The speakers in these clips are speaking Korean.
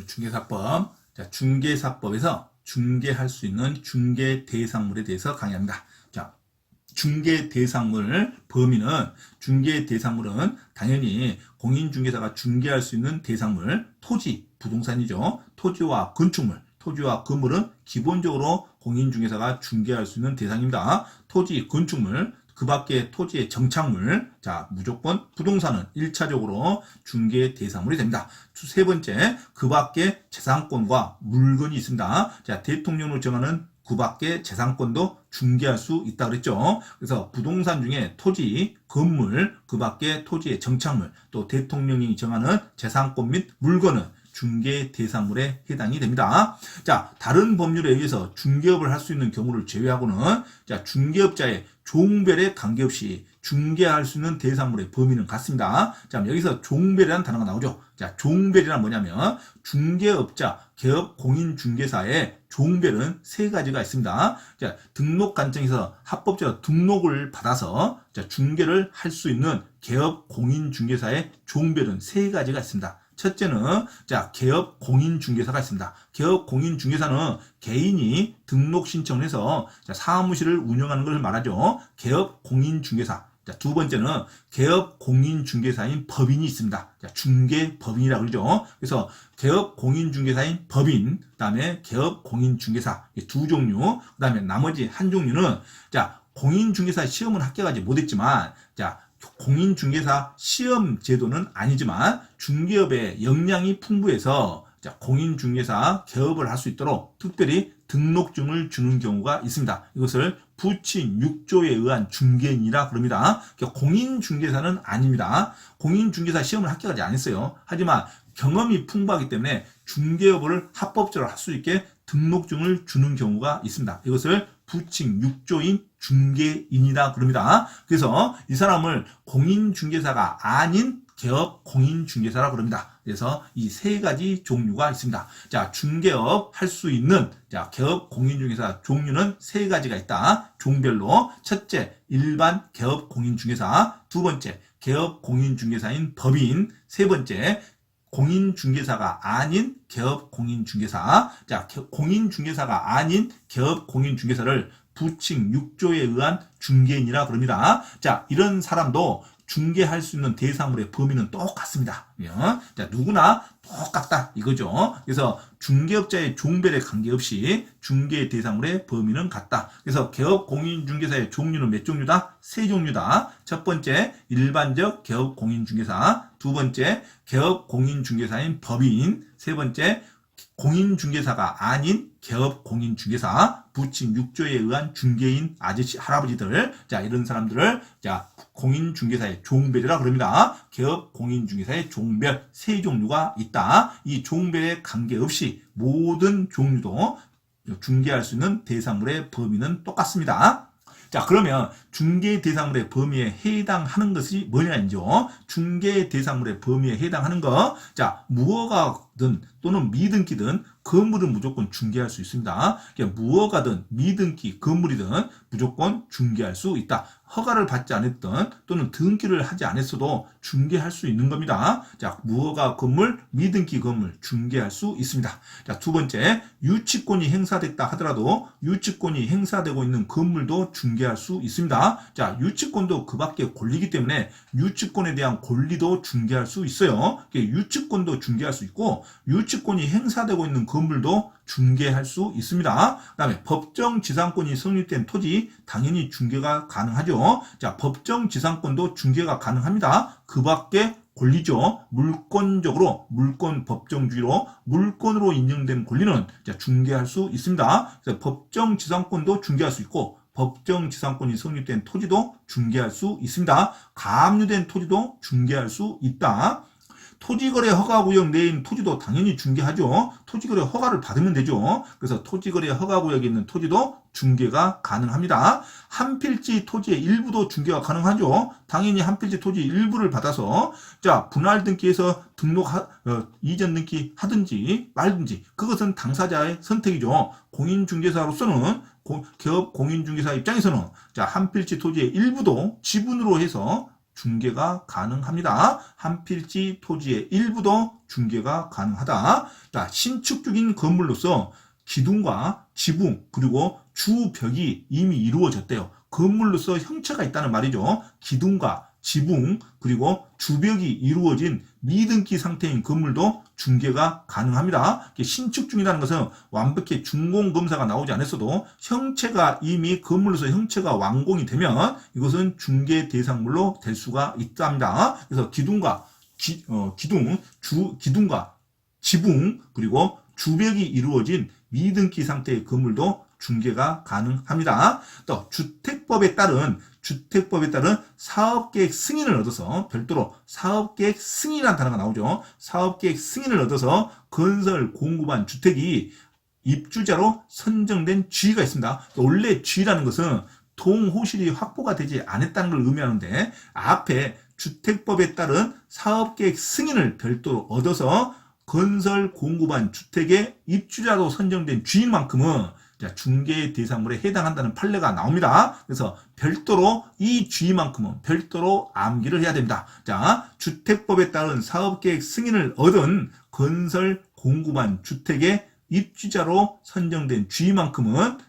중개사법. 자, 중개사법에서 중개할 수 있는 중개 대상물에 대해서 강의합니다. 자, 중개 대상물 범위는 중개 대상물은 당연히 공인중개사가 중개할 수 있는 대상물, 토지, 부동산이죠. 토지와 건축물, 토지와 건물은 기본적으로 공인중개사가 중개할 수 있는 대상입니다. 토지, 건축물, 그 밖에 토지의 정착물, 자, 무조건 부동산은 1차적으로 중개 대상물이 됩니다. 세 번째, 그 밖에 재산권과 물건이 있습니다. 자, 대통령으로 정하는 그 밖에 재산권도 중개할 수 있다 그랬죠. 그래서 부동산 중에 토지, 건물, 그 밖에 토지의 정착물, 또 대통령이 정하는 재산권 및 물건은 중개 대상물에 해당이 됩니다. 자, 다른 법률에 의해서 중개업을 할 수 있는 경우를 제외하고는 자, 중개업자의 종별에 관계없이 중개할 수 있는 대상물의 범위는 같습니다. 자, 여기서 종별이라는 단어가 나오죠. 자, 종별이란 뭐냐면 중개업자, 개업 공인중개사의 종별은 세 가지가 있습니다. 자, 등록관청에서 합법적으로 등록을 받아서 자, 중개를 할 수 있는 개업 공인중개사의 종별은 세 가지가 있습니다. 첫째는 자, 개업 공인중개사가 있습니다. 개업 공인중개사는 개인이 등록 신청을 해서 자, 사무실을 운영하는 것을 말하죠. 개업 공인중개사. 자, 두 번째는 개업 공인중개사인 법인이 있습니다. 자, 중개법인이라고 그러죠. 그래서 개업 공인중개사인 법인, 그다음에 개업 공인중개사 두 종류, 그다음에 나머지 한 종류는 자, 공인중개사 시험은 합격하지 못했지만 자, 공인중개사 시험 제도는 아니지만 중개업의 역량이 풍부해서 공인중개사 개업을 할 수 있도록 특별히 등록증을 주는 경우가 있습니다. 이것을 부칙 6조에 의한 중개인이라 그럽니다. 공인중개사는 아닙니다. 공인중개사 시험을 합격하지 않았어요. 하지만 경험이 풍부하기 때문에 중개업을 합법적으로 할 수 있게 등록증을 주는 경우가 있습니다. 이것을 부칙 6조인 중개인이라 그럽니다. 그래서 이 사람을 공인중개사가 아닌 개업 공인중개사라 그럽니다. 그래서 이 세 가지 종류가 있습니다. 자, 중개업 할 수 있는 자, 개업 공인중개사 종류는 세 가지가 있다. 종별로 첫째, 일반 개업 공인중개사, 두 번째, 개업 공인중개사인 법인, 세 번째, 공인중개사가 아닌 개업 공인중개사. 자, 공인중개사가 아닌 개업 공인중개사를 부칙 6조에 의한 중개인이라 그럽니다. 자, 이런 사람도 중개할 수 있는 대상물의 범위는 똑같습니다. 자, 누구나 똑같다 이거죠. 그래서 중개업자의 종별에 관계없이 중개 대상물의 범위는 같다. 그래서 개업 공인중개사의 종류는 몇 종류다? 세 종류다. 첫 번째, 일반적 개업 공인중개사. 두 번째, 개업 공인중개사인 법인. 세 번째, 공인중개사가 아닌 개업 공인중개사, 부칙 6조에 의한 중개인 아저씨, 할아버지들, 자, 이런 사람들을 자, 공인중개사의 종별이라 그럽니다. 개업 공인중개사의 종별 세 종류가 있다. 이 종별에 관계없이 모든 종류도 중개할 수 있는 대상물의 범위는 똑같습니다. 자, 그러면 중개 대상물의 범위에 해당하는 것이 뭐냐죠? 중개 대상물의 범위에 해당하는 것. 자, 무허가든 또는 미등기든 건물은 무조건 중개할 수 있습니다. 그러니까 무허가든 미등기 건물이든 무조건 중개할 수 있다. 허가를 받지 않았던 또는 등기를 하지 않았어도 중개할 수 있는 겁니다. 자, 무허가 건물, 미등기 건물 중개할 수 있습니다. 자, 두 번째, 유치권이 행사됐다 하더라도 유치권이 행사되고 있는 건물도 중개할 수 있습니다. 자, 유치권도 그 밖에 권리이기 때문에 유치권에 대한 권리도 중개할 수 있어요. 유치권도 중개할 수 있고 유치권이 행사되고 있는 건물도 중개할 수 있습니다. 그 다음에 법정지상권이 성립된 토지 당연히 중개가 가능하죠. 자, 법정지상권도 중개가 가능합니다. 그 밖에 권리죠. 물권적으로 물권 법정주의로 물권으로 인정된 권리는 중개할 수 있습니다. 그래서 법정지상권도 중개할 수 있고 법정지상권이 성립된 토지도 중개할 수 있습니다. 가압류된 토지도 중개할 수 있다. 토지거래 허가구역 내인 토지도 당연히 중개하죠. 토지거래 허가를 받으면 되죠. 그래서 토지거래 허가구역에 있는 토지도 중개가 가능합니다. 한필지 토지의 일부도 중개가 가능하죠. 당연히 한필지 토지 일부를 받아서 자, 분할 등기에서 이전 등기 하든지 말든지 그것은 당사자의 선택이죠. 공인중개사로서는 개업 공인중개사 입장에서는 자, 한필지 토지의 일부도 지분으로 해서 중개가 가능합니다. 한 필지 토지의 일부도 중개가 가능하다. 자, 신축 중인 건물로서 기둥과 지붕 그리고 주벽이 이미 이루어졌대요. 건물로서 형체가 있다는 말이죠. 기둥과 지붕 그리고 주벽이 이루어진 미등기 상태인 건물도 중개가 가능합니다. 신축 중이라는 것은 완벽히 준공검사가 나오지 않았어도 형체가 이미 건물로서 형체가 완공이 되면 이것은 중개 대상물로 될 수가 있답니다. 그래서 기둥과 기둥과 지붕 그리고 주벽이 이루어진 미등기 상태의 건물도 중개가 가능합니다. 또 주택법에 따른 사업계획 승인을 얻어서 별도로 사업계획 승인이라는 단어가 나오죠. 사업계획 승인을 얻어서 건설 공급한 주택이 입주자로 선정된 주의가 있습니다. 원래 주의라는 것은 동호실이 확보가 되지 않았다는 걸 의미하는데 앞에 주택법에 따른 사업계획 승인을 별도로 얻어서 건설 공급한 주택의 입주자로 선정된 주인만큼은 중개 대상물에 해당한다는 판례가 나옵니다. 그래서 별도로 이 주의만큼은 별도로 암기를 해야 됩니다. 자, 주택법에 따른 사업계획 승인을 얻은 건설 공급한 주택의 입주자로 선정된 주의만큼은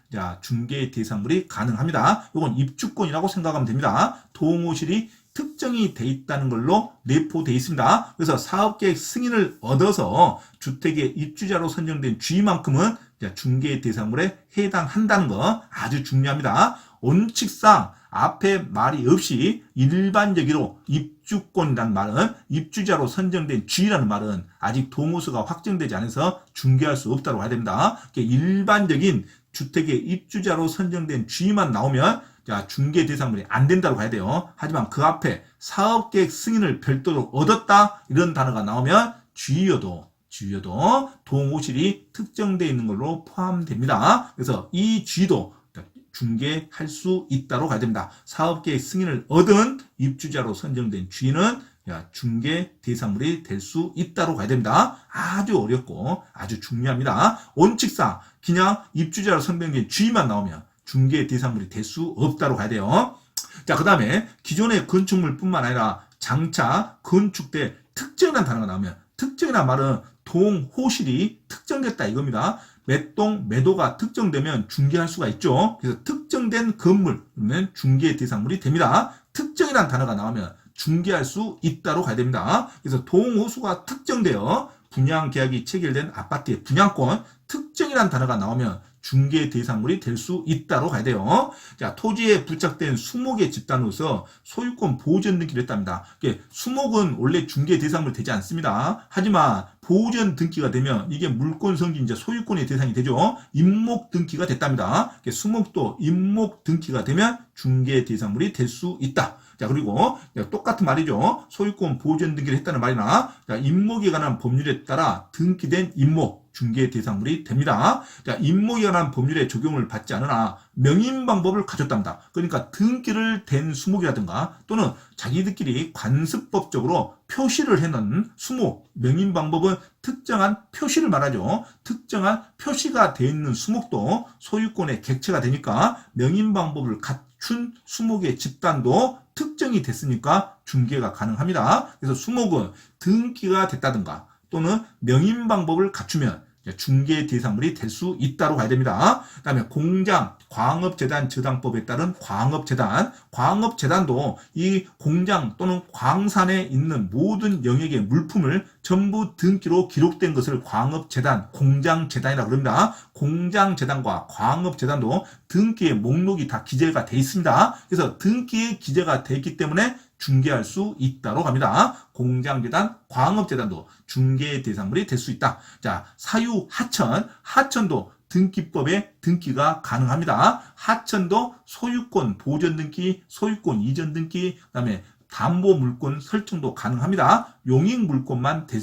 중개 대상물이 가능합니다. 이건 입주권이라고 생각하면 됩니다. 동호실이 특정이 돼 있다는 걸로 내포되어 있습니다. 그래서 사업계획 승인을 얻어서 주택의 입주자로 선정된 주의만큼은 중개 대상물에 해당한다는 거 아주 중요합니다. 원칙상 앞에 말이 없이 일반적으로 입주권이라는 말은 입주자로 선정된 주의라는 말은 아직 동호수가 확정되지 않아서 중개할 수 없다고 해야 됩니다. 일반적인 주택의 입주자로 선정된 주의만 나오면 중개 대상물이 안 된다고 봐야 돼요. 하지만 그 앞에 사업계획 승인을 별도로 얻었다 이런 단어가 나오면 주의여도 동호실이 특정되어 있는 걸로 포함됩니다. 그래서 이 주의도 중개할 수 있다고 봐야 됩니다. 사업계획 승인을 얻은 입주자로 선정된 주의는 중개 대상물이 될 수 있다고 봐야 됩니다. 아주 어렵고 아주 중요합니다. 원칙상 그냥 입주자로 선정된 주의만 나오면 중개 대상물이 될 수 없다고 봐야 돼요. 자, 그 다음에 기존의 건축물뿐만 아니라 장차 건축될 특정이라는 단어가 나오면 특정이라는 말은 동호실이 특정됐다 이겁니다. 몇 동, 몇 호가 특정되면 중개할 수가 있죠. 그래서 특정된 건물, 그러면 중개 대상물이 됩니다. 특정이라는 단어가 나오면 중개할 수 있다고 가야 됩니다. 그래서 동호수가 특정되어 분양계약이 체결된 아파트의 분양권, 특정이라는 단어가 나오면 중개 대상물이 될 수 있다고 가야 돼요. 자, 토지에 부착된 수목의 집단으로서 소유권 보전 등기를 했답니다. 수목은 원래 중개 대상물 되지 않습니다. 하지만 보전 등기가 되면 이게 물권 성진 이제 소유권의 대상이 되죠. 임목 등기가 됐답니다. 수목도 임목 등기가 되면 중개 대상물이 될 수 있다. 자, 그리고 똑같은 말이죠. 소유권 보전 등기를 했다는 말이나 임목에 관한 법률에 따라 등기된 임목 중개 대상물이 됩니다. 자, 임목에 관한 법률의 적용을 받지 않으나 명인 방법을 가졌답니다. 그러니까 등기를 댄 수목이라든가 또는 자기들끼리 관습법적으로 표시를 해놓은 수목, 명인 방법은 특정한 표시를 말하죠. 특정한 표시가 되어 있는 수목도 소유권의 객체가 되니까 명인 방법을 갖춘 수목의 집단도 특정이 됐으니까 중개가 가능합니다. 그래서 수목은 등기가 됐다든가 또는 명인 방법을 갖추면 중개 대상물이 될 수 있다고 봐야 됩니다. 그 다음에 공장, 광업재단 저당법에 따른 광업재단도 이 공장 또는 광산에 있는 모든 영역의 물품을 전부 등기로 기록된 것을 광업재단, 공장재단이라고 합니다. 공장재단과 광업재단도 등기의 목록이 다 기재가 돼 있습니다. 그래서 등기에 기재가 돼 있기 때문에 중개할 수 있다고 합니다. 공장재단, 광업재단도 중개 대상물이 될 수 있다. 자, 사유 하천도 등기법에 등기가 가능합니다. 하천도 소유권 보전 등기, 소유권 이전 등기, 그다음에 담보 물권 설정도 가능합니다. 용익 물권만 될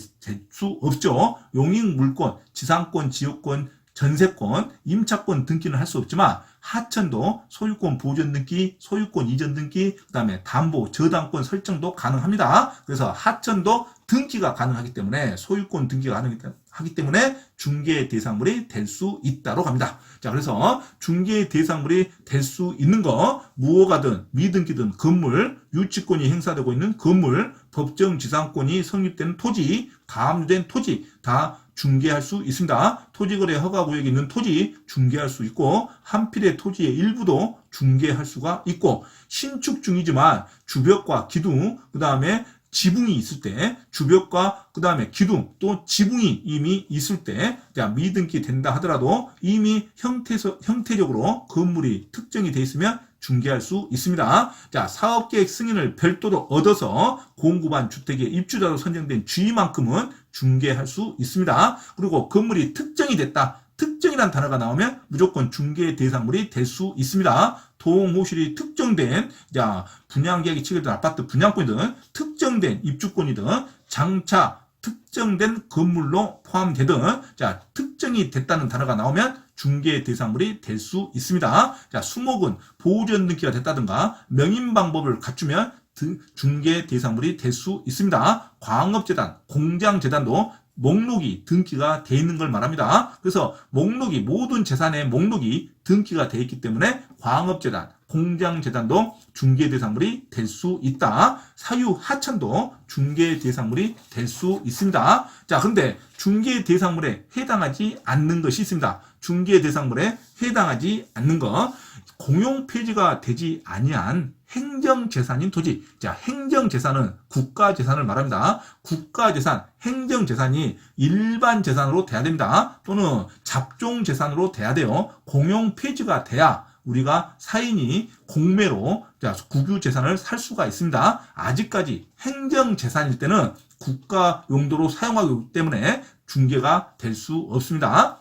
수 없죠. 용익 물권, 지상권, 지역권, 전세권, 임차권 등기는 할 수 없지만 하천도 소유권 보전 등기, 소유권 이전 등기, 그 다음에 담보, 저당권 설정도 가능합니다. 그래서 하천도 등기가 가능하기 때문에 소유권 등기가 하기 때문에 중개 대상물이 될 수 있다로 갑니다. 자, 그래서 중개 대상물이 될 수 있는 거 무허가든 미등기든 건물, 유치권이 행사되고 있는 건물, 법정지상권이 성립되는 토지, 가압류된 토지 다 중개할 수 있습니다. 토지거래 허가구역에 있는 토지 중개할 수 있고 한필의 토지의 일부도 중개할 수가 있고 신축 중이지만 주벽과 기둥 그 다음에 지붕이 있을 때 주벽과 그 다음에 기둥 또 지붕이 이미 있을 때 미등기 된다 하더라도 이미 형태적으로 건물이 특정이 돼 있으면 중개할 수 있습니다. 자, 사업계획 승인을 별도로 얻어서 공급한 주택의 입주자로 선정된 주의만큼은 중개할 수 있습니다. 그리고 건물이 특정이 됐다. 특정이란 단어가 나오면 무조건 중개 대상물이 될 수 있습니다. 동호실이 특정된 분양계약이 체결된 아파트 분양권이든 특정된 입주권이든 장차 특정된 건물로 포함되든 특정이 됐다는 단어가 나오면 중개 대상물이 될 수 있습니다. 수목은 보호전 등기가 됐다든가 명인 방법을 갖추면 중개 대상물이 될 수 있습니다. 광업재단, 공장재단도 목록이 등기가 돼 있는 걸 말합니다. 그래서 목록이 모든 재산의 목록이 등기가 돼 있기 때문에 광업재단, 공장재단도 중개 대상물이 될 수 있다. 사유하천도 중개 대상물이 될 수 있습니다. 자, 근데 중개 대상물에 해당하지 않는 것이 있습니다. 중개 대상물에 해당하지 않는 것. 공용 폐지가 되지 아니한 행정재산인 토지. 자, 행정재산은 국가재산을 말합니다. 국가재산, 행정재산이 일반 재산으로 돼야 됩니다. 또는 잡종재산으로 돼야 돼요. 공용 폐지가 돼야 우리가 사인이 공매로 국유재산을 살 수가 있습니다. 아직까지 행정재산일 때는 국가 용도로 사용하기 때문에 중개가 될 수 없습니다.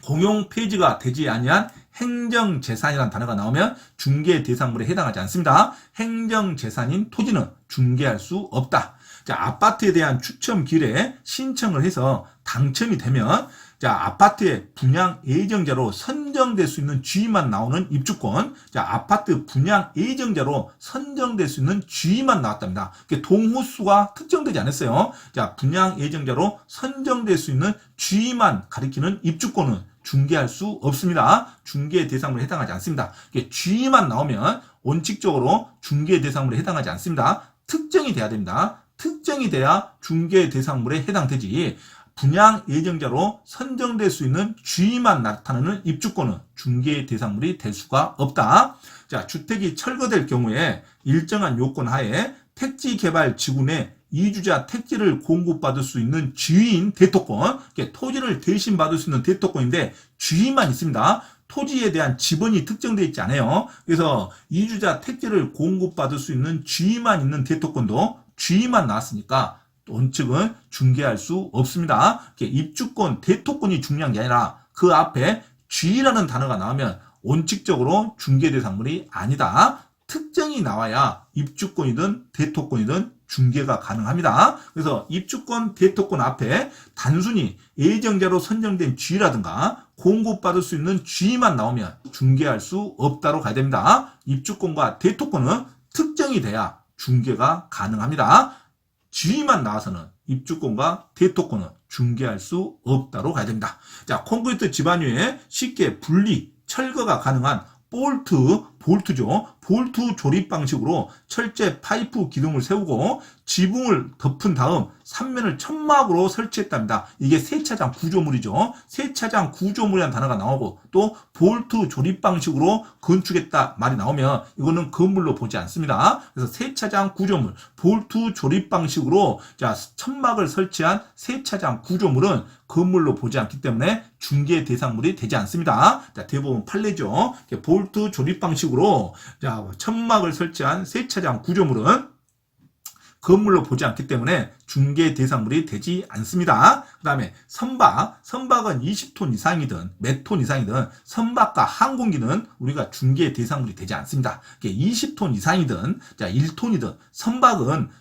공용 폐지가 되지 아니한 행정재산이라는 단어가 나오면 중개 대상물에 해당하지 않습니다. 행정재산인 토지는 중개할 수 없다. 자, 아파트에 대한 추첨 기일에 신청을 해서 당첨이 되면 아파트의 분양 예정자로 선정될 수 있는 주의만 나오는 입주권. 아파트 분양 예정자로 선정될 수 있는 주의만 나왔답니다. 동호수가 특정되지 않았어요. 분양 예정자로 선정될 수 있는 주의만 가리키는 입주권은 중개할 수 없습니다. 중개 대상물에 해당하지 않습니다. 주의만 나오면 원칙적으로 중개 대상물에 해당하지 않습니다. 특정이 돼야 됩니다. 특정이 돼야 중개 대상물에 해당되지. 분양 예정자로 선정될 수 있는 주의만 나타나는 입주권은 중개 대상물이 될 수가 없다. 자, 주택이 철거될 경우에 일정한 요건 하에 택지 개발 지구 내 이주자 택지를 공급받을 수 있는 주의인 대토권, 토지를 대신 받을 수 있는 대토권인데 주의만 있습니다. 토지에 대한 지번이 특정되어 있지 않아요. 그래서 이주자 택지를 공급받을 수 있는 주의만 있는 대토권도 주의만 나왔으니까 원칙은 중개할 수 없습니다. 입주권, 대토권이 중요한 게 아니라 그 앞에 주의라는 단어가 나오면 원칙적으로 중개 대상물이 아니다. 특정이 나와야 입주권이든 대토권이든 중개가 가능합니다. 그래서 입주권, 대토권 앞에 단순히 예정자로 선정된 주의라든가 공급받을 수 있는 주의만 나오면 중개할 수 없다로 가야 됩니다. 입주권과 대토권은 특정이 돼야 중개가 가능합니다. 주의만 나와서는 입주권과 대토권은 중개할 수 없다로 가야 됩니다. 자, 콘크리트 집안 위에 쉽게 분리, 철거가 가능한 볼트죠. 볼트 조립 방식으로 철제 파이프 기둥을 세우고 지붕을 덮은 다음 3면을 천막으로 설치했답니다. 이게 세차장 구조물이죠. 세차장 구조물이라는 단어가 나오고 또 볼트 조립 방식으로 건축했다 말이 나오면 이거는 건물로 보지 않습니다. 그래서 세차장 구조물, 볼트 조립 방식으로 천막을 설치한 세차장 구조물은 건물로 보지 않기 때문에 중개 대상물이 되지 않습니다. 대부분 판례죠. 볼트 조립 방식으로 천막을 설치한 세차장 구조물은 건물로 보지 않기 때문에 중개 대상물이 되지 않습니다. 그 다음에 선박은 20톤 이상이든 몇 톤 이상이든 선박과 항공기는 우리가 중개 대상물이 되지 않습니다. 20톤 이상이든 1톤이든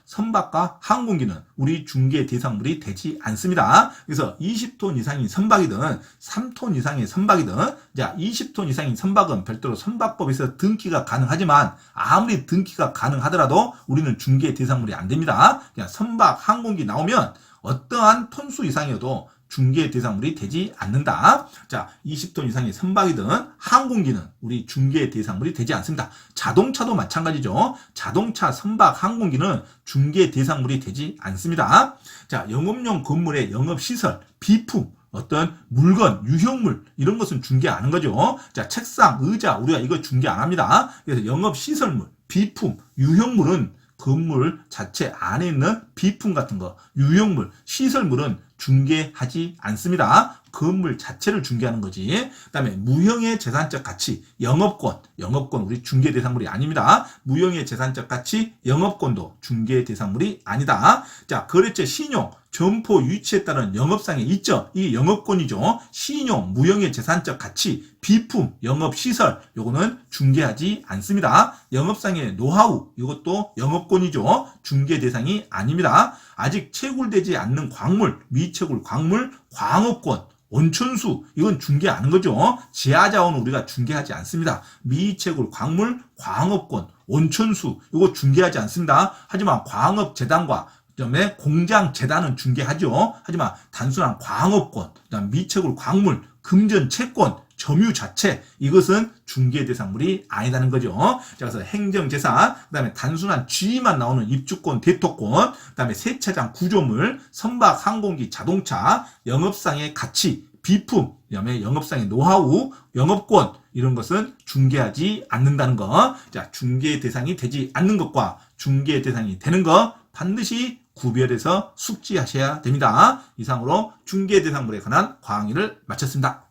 선박과 항공기는 우리 중개 대상물이 되지 않습니다. 그래서 20톤 이상인 선박이든 3톤 이상의 선박이든 20톤 이상인 선박은 별도로 선박법에서 등기가 가능하지만 아무리 등기가 가능하더라도 우리는 중개 대상물이 안 됩니다. 선박, 항공기 나오면 어떠한 톤수 이상이어도 중개 대상물이 되지 않는다. 자, 20톤 이상의 선박이든 항공기는 우리 중개 대상물이 되지 않습니다. 자동차도 마찬가지죠. 자동차, 선박, 항공기는 중개 대상물이 되지 않습니다. 자, 영업용 건물의 영업시설, 비품, 어떤 물건, 유형물 이런 것은 중개 안 하는 거죠. 자, 책상, 의자 우리가 이거 중개 안 합니다. 그래서 영업시설물, 비품, 유형물은 건물 자체 안에 있는 비품 같은 거, 유형물, 시설물은 중개하지 않습니다. 건물 자체를 중개하는 거지. 그다음에 무형의 재산적 가치, 영업권 우리 중개 대상물이 아닙니다. 무형의 재산적 가치, 영업권도 중개 대상물이 아니다. 자, 거래처 신용, 점포 위치에 따른 영업상의 이점, 이게 영업권이죠. 신용, 무형의 재산적 가치, 비품, 영업시설, 요거는 중개하지 않습니다. 영업상의 노하우, 이것도 영업권이죠. 중개 대상이 아닙니다. 아직 채굴되지 않는 광물, 미채굴 광물, 광업권, 온천수, 이건 중개 안 하는 거죠. 지하자원은 우리가 중개하지 않습니다. 미채굴 광물, 광업권, 온천수, 이거 중개하지 않습니다. 하지만 광업재단과 그다음에 공장재단은 중개하죠. 하지만 단순한 광업권, 그다음 미채굴 광물, 금전 채권, 점유 자체, 이것은 중개 대상물이 아니다는 거죠. 자, 그래서 행정재산, 그다음에 단순한 지위만 나오는 입주권, 대토권, 그다음에 세차장 구조물, 선박, 항공기, 자동차, 영업상의 가치, 비품, 그다음에 영업상의 노하우, 영업권, 이런 것은 중개하지 않는다는 거. 자, 중개 대상이 되지 않는 것과 중개 대상이 되는 것 반드시 구별해서 숙지하셔야 됩니다. 이상으로 중개 대상물에 관한 강의를 마쳤습니다.